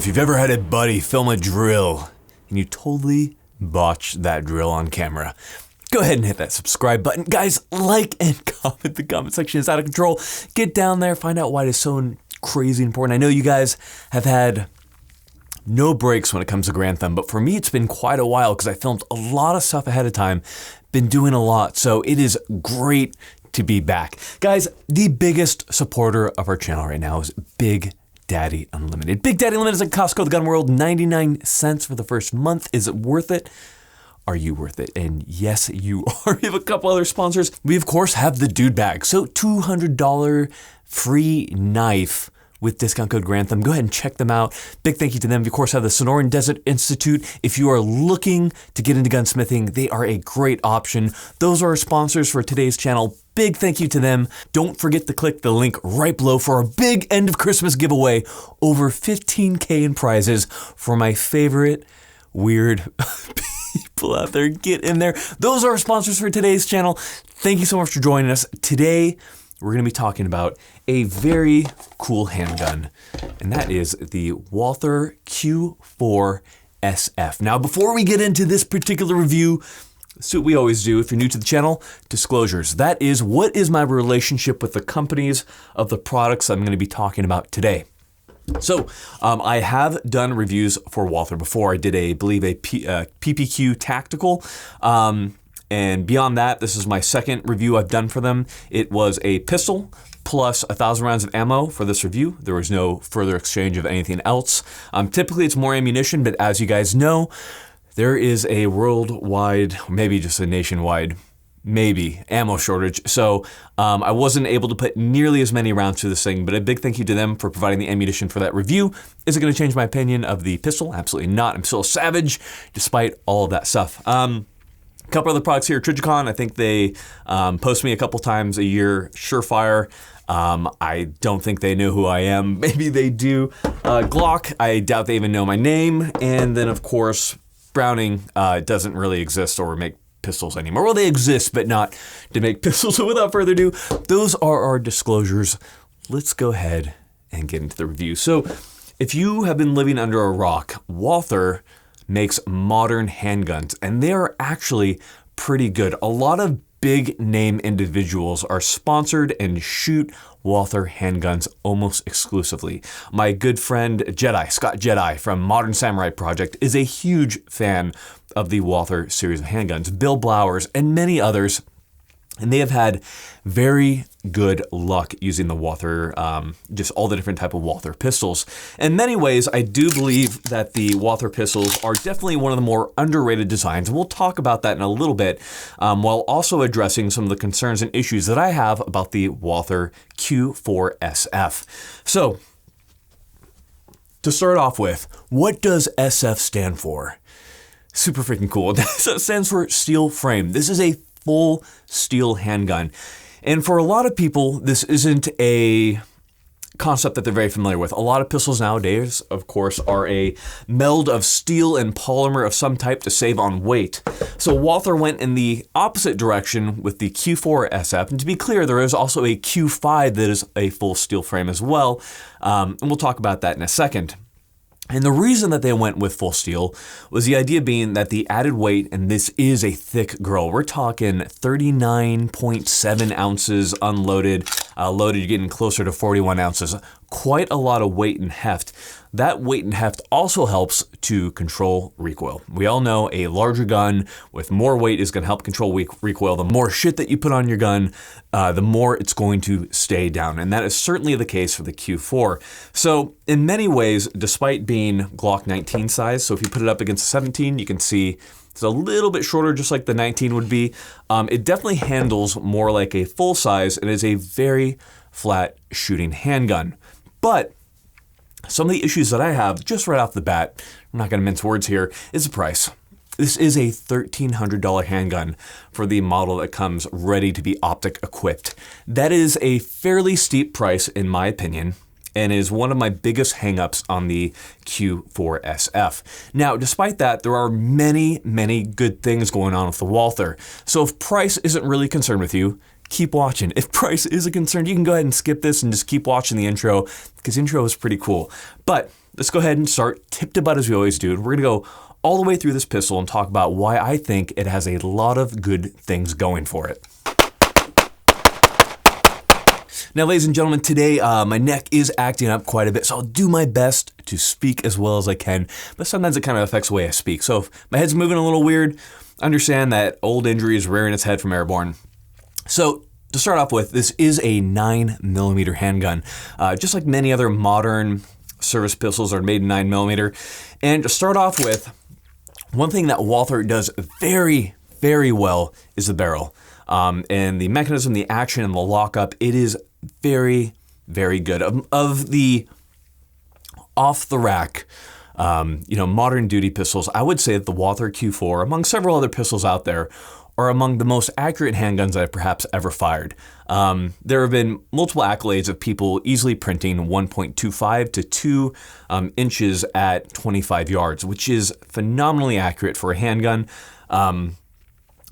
If you've ever had a buddy film a drill and you totally botched that drill on camera, go ahead and hit that subscribe button. Guys, like and comment. The comment section is out of control. Get down there, find out why it is so crazy important. I know you guys have had no breaks when it comes to Garand Thumb, but for me it's been quite a while because I filmed a lot of stuff ahead of time, been doing a lot, so it is great to be back. Guys, the biggest supporter of our channel right now is Big Daddy Unlimited. Big Daddy Unlimited is at Costco, the gun world, 99 cents for the first month. Is it worth it? Are you worth it? And yes, you are. We have a couple other sponsors. We, of course, have the Dude Bag. So $200 free knife with discount code Garand Thumb. Go ahead and check them out. Big thank you to them. We, of course, have the Sonoran Desert Institute. If you are looking to get into gunsmithing, they are a great option. Those are our sponsors for today's channel. Big thank you to them. Don't forget to click the link right below for our big end of Christmas giveaway. Over $15K in prizes for my favorite weird people out there. Get in there. Those are our sponsors for today's channel. Thank you so much for joining us. Today, we're going to be talking about a very cool handgun, and that is the Walther Q4 SF. Now, before we get into this particular review, let's do what we always do. If you're new to the channel, disclosures. That is, what is my relationship with the companies of the products I'm going to be talking about today? So I have done reviews for Walther before. I did, I believe, a PPQ Tactical. And beyond that, this is my second review I've done for them. It was a pistol plus 1,000 rounds of ammo for this review. There was no further exchange of anything else. Typically, it's more ammunition, but as you guys know, there is a worldwide, maybe just a nationwide, maybe ammo shortage. So I wasn't able to put nearly as many rounds to this thing, but a big thank you to them for providing the ammunition for that review. Is it going to change my opinion of the pistol? Absolutely not. I'm still a savage despite all of that stuff. A couple other products here. Trijicon, I think they post me a couple times a year. Surefire, I don't think they know who I am. Maybe they do. Glock, I doubt they even know my name. And then, of course, Browning doesn't really exist or make pistols anymore. Well, they exist, but not to make pistols. So without further ado, those are our disclosures. Let's go ahead and get into the review. So if you have been living under a rock, Walther makes modern handguns, and they are actually pretty good. A lot of big name individuals are sponsored and shoot Walther handguns almost exclusively. My good friend Scott Jedi from Modern Samurai Project is a huge fan of the Walther series of handguns, Bill Blowers, and many others. And they have had very good luck using the Walther, just all the different type of Walther pistols. In many ways, I do believe that the Walther pistols are definitely one of the more underrated designs. And we'll talk about that in a little bit, while also addressing some of the concerns and issues that I have about the Walther Q4 SF. So, to start off with, what does SF stand for? Super freaking cool. That stands for steel frame. This is a full steel handgun. And for a lot of people, this isn't a concept that they're very familiar with. A lot of pistols nowadays, of course, are a meld of steel and polymer of some type to save on weight. So Walther went in the opposite direction with the Q4 SF. And to be clear, there is also a Q5 that is a full steel frame as well. And we'll talk about that in a second. And the reason that they went with full steel was the idea being that the added weight, and this is a thick girl, we're talking 39.7 ounces unloaded, loaded you're getting closer to 41 ounces, quite a lot of weight and heft. That weight and heft also helps to control recoil. We all know a larger gun with more weight is going to help control recoil. The more shit that you put on your gun, the more it's going to stay down. And that is certainly the case for the Q4. So in many ways, despite being Glock 19 size, so if you put it up against a 17, you can see it's a little bit shorter, just like the 19 would be. It definitely handles more like a full size and is a very flat shooting handgun. But some of the issues that I have just right off the bat, I'm not going to mince words here, is the price. This is a $1,300 handgun for the model that comes ready to be optic equipped. That is a fairly steep price in my opinion, and is one of my biggest hangups on the Q4 SF. Now, despite that, there are many, many good things going on with the Walther. So if price isn't really concerned with you, keep watching. If price is a concern, you can go ahead and skip this and just keep watching the intro, because intro is pretty cool. But let's go ahead and start tip to butt as we always do. And we're going to go all the way through this pistol and talk about why I think it has a lot of good things going for it. Now, ladies and gentlemen, today my neck is acting up quite a bit, so I'll do my best to speak as well as I can, but sometimes it kind of affects the way I speak. So if my head's moving a little weird, understand that old injury is rearing its head from airborne. So to start off with, this is a 9mm handgun. Just like many other modern service pistols are made in 9mm. And to start off with, one thing that Walther does very, very well is the barrel. And the mechanism, the action, and the lockup, it is very, very good. Of the off-the-rack, modern duty pistols, I would say that the Walther Q4, among several other pistols out there, are among the most accurate handguns I've perhaps ever fired. There have been multiple accolades of people easily printing 1.25 to 2 inches at 25 yards, which is phenomenally accurate for a handgun.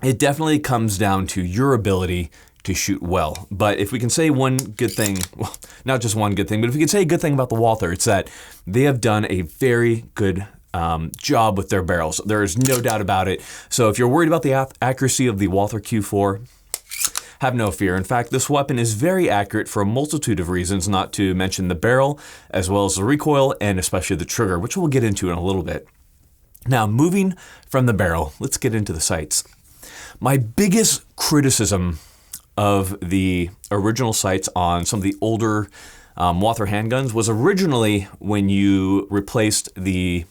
It definitely comes down to your ability to shoot well. But if we can say one good thing, well, not just one good thing, but if we can say a good thing about the Walther, it's that they have done a very good job with their barrels. There is no doubt about it. So if you're worried about the accuracy of the Walther Q4, have no fear. In fact, this weapon is very accurate for a multitude of reasons, not to mention the barrel, as well as the recoil, and especially the trigger, which we'll get into in a little bit. Now, moving from the barrel, let's get into the sights. My biggest criticism of the original sights on some of the older Walther handguns was originally when you replaced the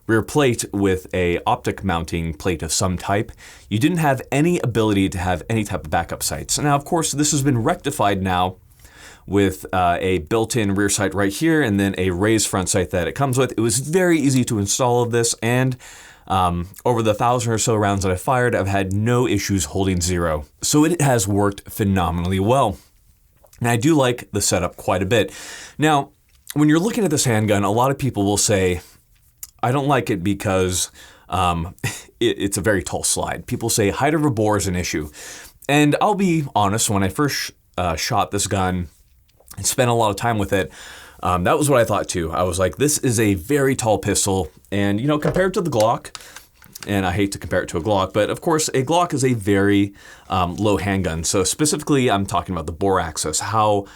rear plate with a optic mounting plate of some type, you didn't have any ability to have any type of backup sights. Now, of course, this has been rectified now with a built-in rear sight right here and then a raised front sight that it comes with. It was very easy to install of this, and over the 1,000 or so rounds that I fired, I've had no issues holding zero. So it has worked phenomenally well. And I do like the setup quite a bit. Now, when you're looking at this handgun, a lot of people will say, I don't like it because it's a very tall slide. People say height of a bore is an issue. And I'll be honest, when I first shot this gun and spent a lot of time with it, that was what I thought too. I was like, this is a very tall pistol, and compared to the Glock, and I hate to compare it to a Glock, but of course a Glock is a very low handgun. So specifically, I'm talking about the bore axis, how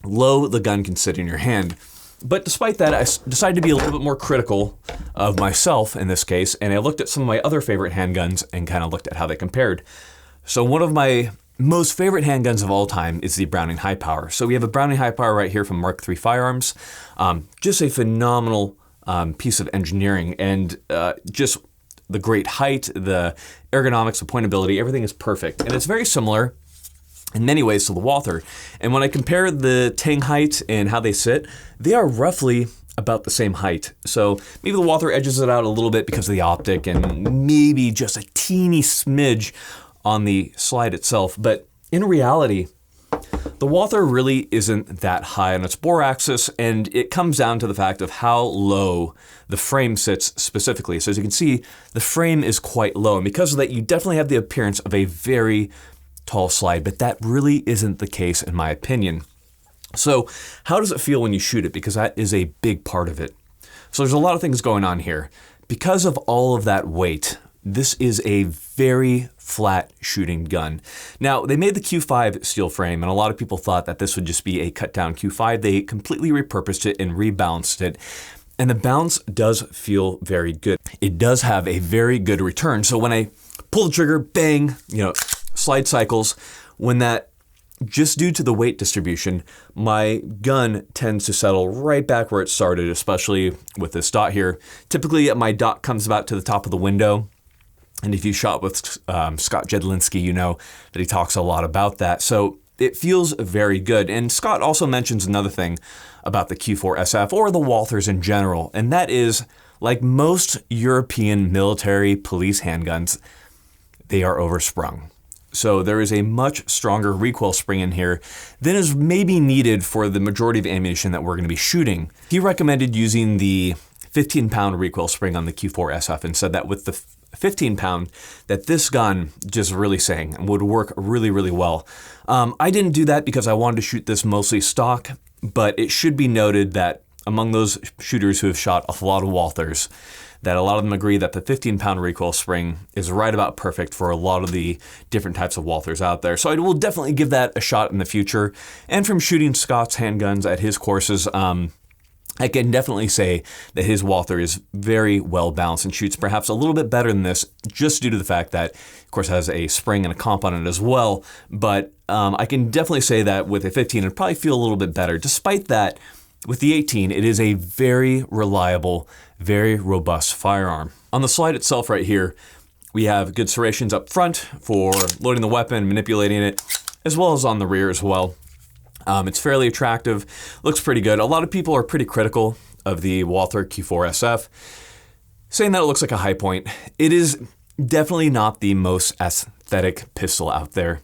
low the gun can sit in your hand. But despite that, I decided to be a little bit more critical of myself in this case, and I looked at some of my other favorite handguns and kind of looked at how they compared. So one of my most favorite handguns of all time is the Browning High Power. So we have a Browning High Power right here from Mark III Firearms. Just a phenomenal piece of engineering, and just the great height, the ergonomics, the pointability, everything is perfect. And it's very similar in many ways to the Walther. And when I compare the Tang height and how they sit, they are roughly about the same height. So maybe the Walther edges it out a little bit because of the optic and maybe just a teeny smidge on the slide itself. But in reality, the Walther really isn't that high on its bore axis, and it comes down to the fact of how low the frame sits specifically. So as you can see, the frame is quite low, and because of that, you definitely have the appearance of a very tall slide, but that really isn't the case in my opinion. So how does it feel when you shoot it? Because that is a big part of it. So there's a lot of things going on here. Because of all of that weight, this is a very flat shooting gun. Now, they made the Q5 steel frame, and a lot of people thought that this would just be a cut down Q5. They completely repurposed it and rebalanced it. And the bounce does feel very good. It does have a very good return. So when I pull the trigger, bang, slide cycles, when that, just due to the weight distribution, my gun tends to settle right back where it started, especially with this dot here. Typically, my dot comes about to the top of the window. And if you shot with Scott Jedlinski, you know that he talks a lot about that. So it feels very good. And Scott also mentions another thing about the Q4 SF, or the Walthers in general, and that is, like most European military police handguns, they are oversprung. So there is a much stronger recoil spring in here than is maybe needed for the majority of ammunition that we're going to be shooting. He recommended using the 15-pound recoil spring on the Q4 SF and said that with the 15-pound, that this gun, just really saying, would work really, really well. I didn't do that because I wanted to shoot this mostly stock, but it should be noted that among those shooters who have shot a lot of Walthers, that a lot of them agree that the 15-pound recoil spring is right about perfect for a lot of the different types of Walthers out there. So I will definitely give that a shot in the future. And from shooting Scott's handguns at his courses, I can definitely say that his Walther is very well balanced and shoots perhaps a little bit better than this, just due to the fact that, of course, it has a spring and a comp on it as well. But I can definitely say that with a 15, it'd probably feel a little bit better. Despite that, with the 18, it is a very reliable, very robust firearm. On the slide itself right here, we have good serrations up front for loading the weapon, manipulating it, as well as on the rear as well. It's fairly attractive, looks pretty good. A lot of people are pretty critical of the Walther Q4 SF, saying that it looks like a high point. It is definitely not the most aesthetic pistol out there.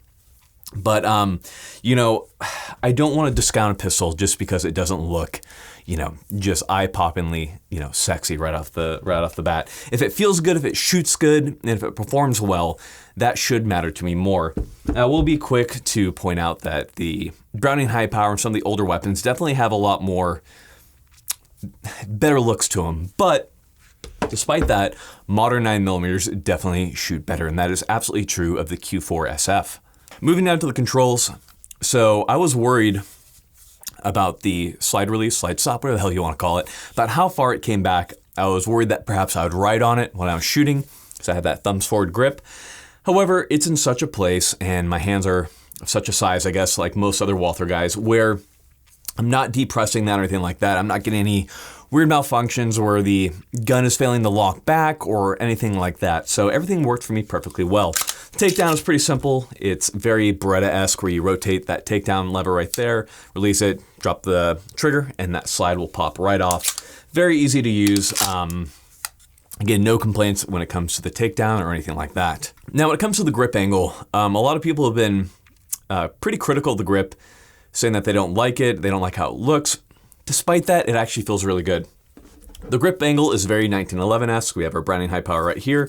But, you know, I don't want to discount a pistol just because it doesn't look, you know, just eye-poppingly, you know, sexy right off the bat. If it feels good, if it shoots good, and if it performs well, that should matter to me more. Now, we'll be quick to point out that the Browning high power and some of the older weapons definitely have a lot more better looks to them. But despite that, modern 9mm definitely shoot better, and that is absolutely true of the Q4 SF. Moving down to the controls. So I was worried about the slide release, slide stop, whatever the hell you want to call it, about how far it came back. I was worried that perhaps I would ride on it when I was shooting, because I had that thumbs forward grip. However, it's in such a place, and my hands are of such a size, I guess, like most other Walther guys, where I'm not depressing that or anything like that. I'm not getting any weird malfunctions where the gun is failing to lock back or anything like that. So everything worked for me perfectly well. Takedown is pretty simple. It's very Beretta-esque, where you rotate that takedown lever right there, release it, drop the trigger, and that slide will pop right off. Very easy to use. Again, no complaints when it comes to the takedown or anything like that. Now, when it comes to the grip angle, a lot of people have been pretty critical of the grip, saying that they don't like it, they don't like how it looks. Despite that, it actually feels really good. The grip angle is very 1911-esque. We have our Browning high power right here,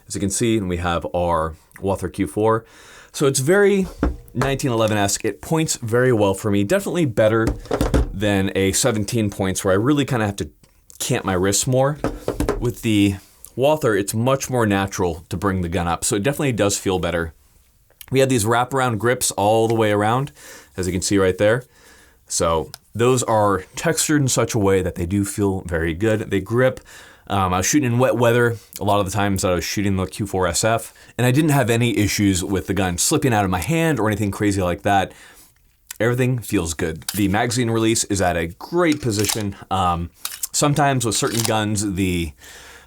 as you can see, and we have our Walther Q4. So it's very 1911-esque. It points very well for me. Definitely better than a 17 points, where I really kind of have to camp my wrists more. With the Walther, it's much more natural to bring the gun up, so it definitely does feel better. We have these wraparound grips all the way around, as you can see right there. So those are textured in such a way that they do feel very good. They grip. I was shooting in wet weather a lot of the times that I was shooting the Q4 SF, and I didn't have any issues with the gun slipping out of my hand or anything crazy like that. Everything feels good. The magazine release is at a great position. Sometimes with certain guns, the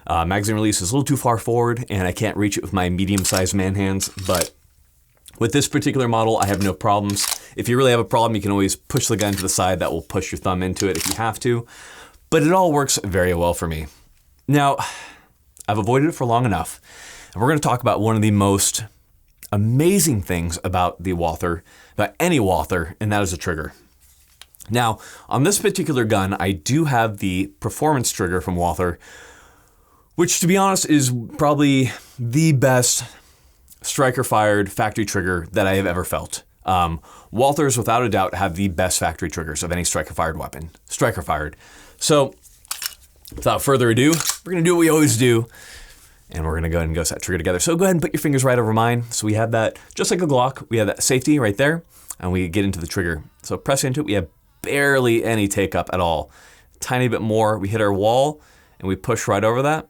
magazine release is a little too far forward, and I can't reach it with my medium-sized man hands, but with this particular model, I have no problems. If you really have a problem, you can always push the gun to the side. That will push your thumb into it if you have to. But it all works very well for me. Now, I've avoided it for long enough, and we're going to talk about one of the most amazing things about the Walther, about any Walther, and that is the trigger. Now, on this particular gun, I do have the performance trigger from Walther, which, to be honest, is probably the best striker-fired factory trigger that I have ever felt. Walthers, without a doubt, have the best factory triggers of any striker-fired weapon. Striker-fired. So, without further ado, we're going to do what we always do, and we're going to go ahead and go set trigger together. So go ahead and put your fingers right over mine. So we have that, just like a Glock, we have that safety right there, and we get into the trigger. So press into it, we have barely any take up at all. Tiny bit more, we hit our wall, and we push right over that.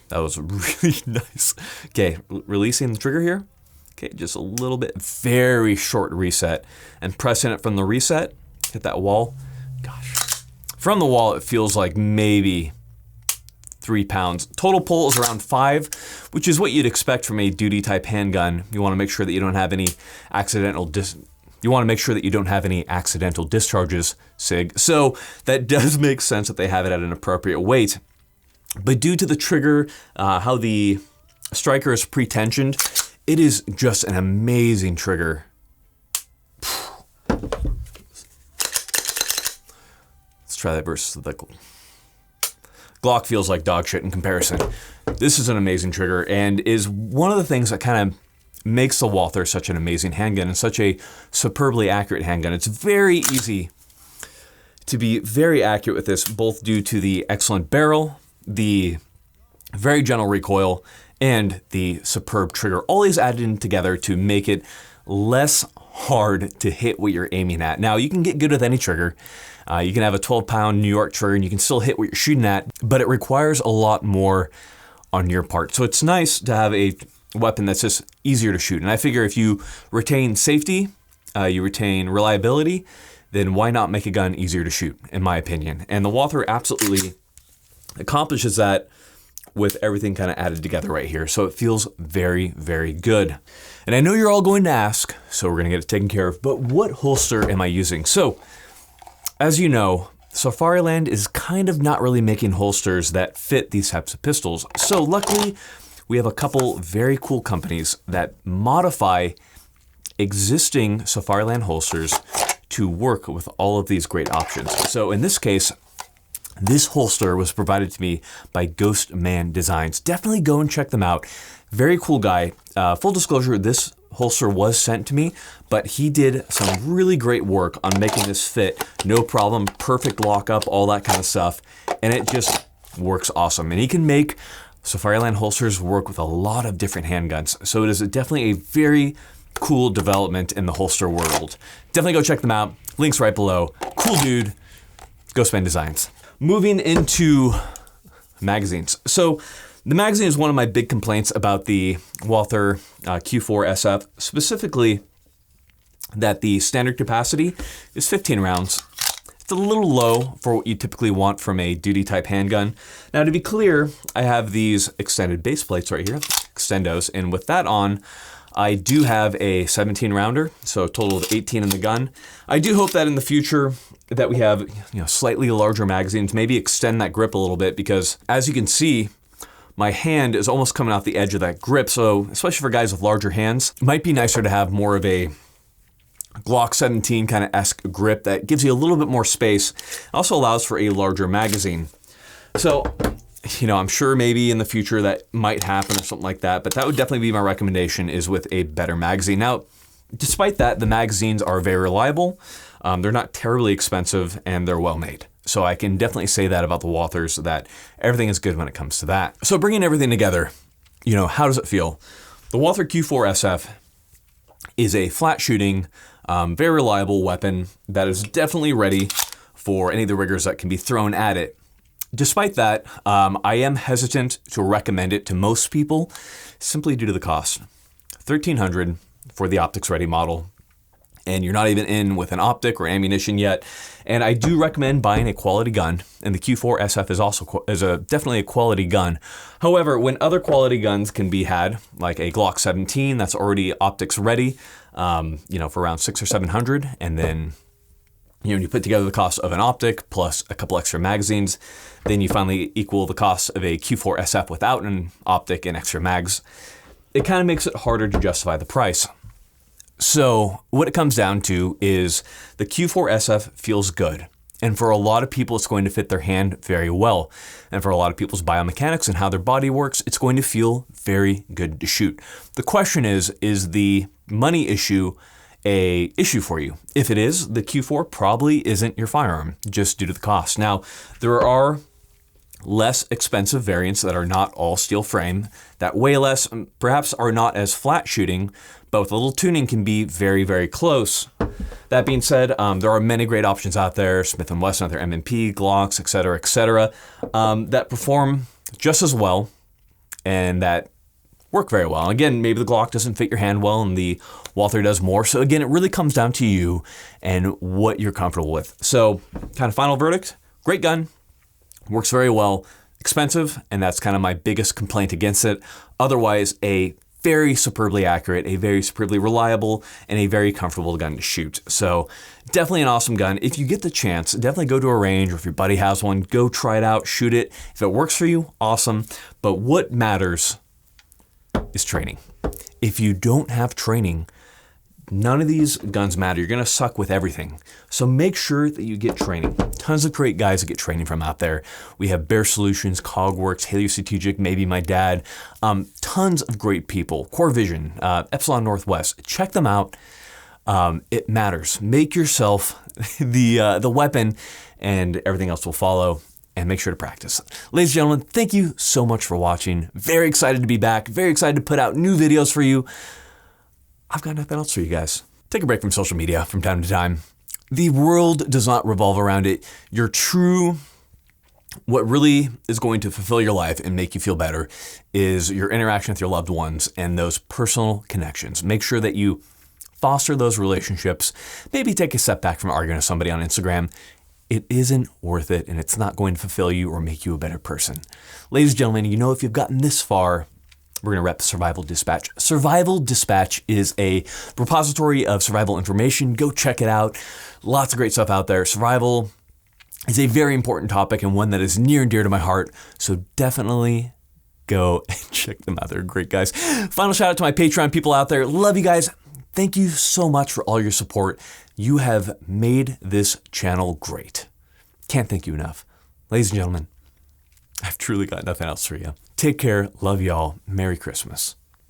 That was really nice. Okay, releasing the trigger here. Okay, just a little bit, very short reset. And pressing it from the reset, hit that wall. Gosh. From the wall, it feels like maybe 3 pounds. Total pull is around 5, which is what you'd expect from a duty type handgun. You want to make sure that you don't have any accidental discharges, SIG. So that does make sense that they have it at an appropriate weight. But due to the trigger, how the striker is pre-tensioned, it is just an amazing trigger. Let's try that versus the Glock. Feels like dog shit in comparison. This is an amazing trigger and is one of the things that kind of makes the Walther such an amazing handgun and such a superbly accurate handgun. It's very easy to be very accurate with this, both due to the excellent barrel, the very gentle recoil, and the superb trigger. All these added in together to make it less hard to hit what you're aiming at. Now, you can get good with any trigger. You can have a 12-pound New York trigger and you can still hit what you're shooting at, but it requires a lot more on your part. So it's nice to have a weapon that's just easier to shoot. And I figure if you retain safety, you retain reliability, then why not make a gun easier to shoot, in my opinion. And the Walther absolutely accomplishes that with everything kind of added together right here. So it feels very, very good. And I know you're all going to ask, so we're gonna get it taken care of, but what holster am I using? So, as you know, Safariland is kind of not really making holsters that fit these types of pistols. So luckily, we have a couple very cool companies that modify existing Safariland holsters to work with all of these great options. So in this case, this holster was provided to me by Ghost Man Designs. Definitely go and check them out. Very cool guy. Full disclosure, this holster was sent to me, but he did some really great work on making this fit. No problem, perfect lockup, all that kind of stuff. And it just works awesome. And he can make Safariland holsters work with a lot of different handguns. So it is definitely a very cool development in the holster world. Definitely go check them out. Links right below. Cool dude, Ghost Man Designs. Moving into magazines. So the magazine is one of my big complaints about the Walther Q4 SF, specifically that the standard capacity is 15 rounds. It's a little low for what you typically want from a duty type handgun. Now to be clear, I have these extended base plates right here, extendos, and with that on, I do have a 17 rounder, so a total of 18 in the gun. I do hope that in the future that we have, slightly larger magazines, maybe extend that grip a little bit, because as you can see, my hand is almost coming out the edge of that grip. So especially for guys with larger hands, it might be nicer to have more of a Glock 17 kind of esque grip that gives you a little bit more space. Also allows for a larger magazine. So, I'm sure maybe in the future that might happen or something like that, but that would definitely be my recommendation, is with a better magazine. Now, despite that, the magazines are very reliable. They're not terribly expensive and they're well made. So I can definitely say that about the Walthers, that everything is good when it comes to that. So bringing everything together, how does it feel? The Walther Q4 SF is a flat shooting, very reliable weapon that is definitely ready for any of the rigors that can be thrown at it. Despite that, I am hesitant to recommend it to most people simply due to the cost. $1,300 for the optics ready model, and you're not even in with an optic or ammunition yet. And I do recommend buying a quality gun, and the Q4 SF is also definitely a quality gun. However, when other quality guns can be had, like a Glock 17 that's already optics ready, for around $600 or $700, and then when you put together the cost of an optic plus a couple extra magazines, then you finally equal the cost of a Q4 SF without an optic and extra mags. It kind of makes it harder to justify the price. So what it comes down to is the Q4 SF feels good. And for a lot of people, it's going to fit their hand very well. And for a lot of people's biomechanics and how their body works, it's going to feel very good to shoot. The question is the money issue a issue for you? If it is, the Q4 probably isn't your firearm, just due to the cost. Now, there are less expensive variants that are not all steel frame, that weigh less, perhaps are not as flat shooting, but with a little tuning can be very, very close. That being said, there are many great options out there, Smith & Wesson, other M&P, Glocks, et cetera, that perform just as well and that work very well. And again, maybe the Glock doesn't fit your hand well and the Walther does more. So again, it really comes down to you and what you're comfortable with. So kind of final verdict, great gun, works very well, expensive, and that's kind of my biggest complaint against it. Otherwise, a very superbly accurate, a very superbly reliable, and a very comfortable gun to shoot. So definitely an awesome gun. If you get the chance, definitely go to a range, or if your buddy has one, go try it out, shoot it. If it works for you, awesome. But what matters is training. If you don't have training, None of these guns matter. You're gonna suck with everything. So make sure that you get training. Tons of great guys to get training from out there. We have Bear Solutions, Cogworks, Haley Strategic, maybe my dad. Tons of great people. Core Vision, Epsilon Northwest. Check them out. It matters. Make yourself the weapon, and everything else will follow. And make sure to practice. Ladies and gentlemen, thank you so much for watching. Very excited to be back. Very excited to put out new videos for you. I've got nothing else for you guys. Take a break from social media from time to time. The world does not revolve around it. Your true, what really is going to fulfill your life and make you feel better is your interaction with your loved ones and those personal connections. Make sure that you foster those relationships. Maybe take a step back from arguing with somebody on Instagram. It isn't worth it, and it's not going to fulfill you or make you a better person. Ladies and gentlemen, you know, if you've gotten this far, we're gonna wrap Survival Dispatch. Survival Dispatch is a repository of survival information. Go check it out. Lots of great stuff out there. Survival is a very important topic and one that is near and dear to my heart. So definitely go and check them out. They're great guys. Final shout out to my Patreon people out there. Love you guys. Thank you so much for all your support. You have made this channel great. Can't thank you enough. Ladies and gentlemen, I've truly got nothing else for you. Take care. Love y'all. Merry Christmas.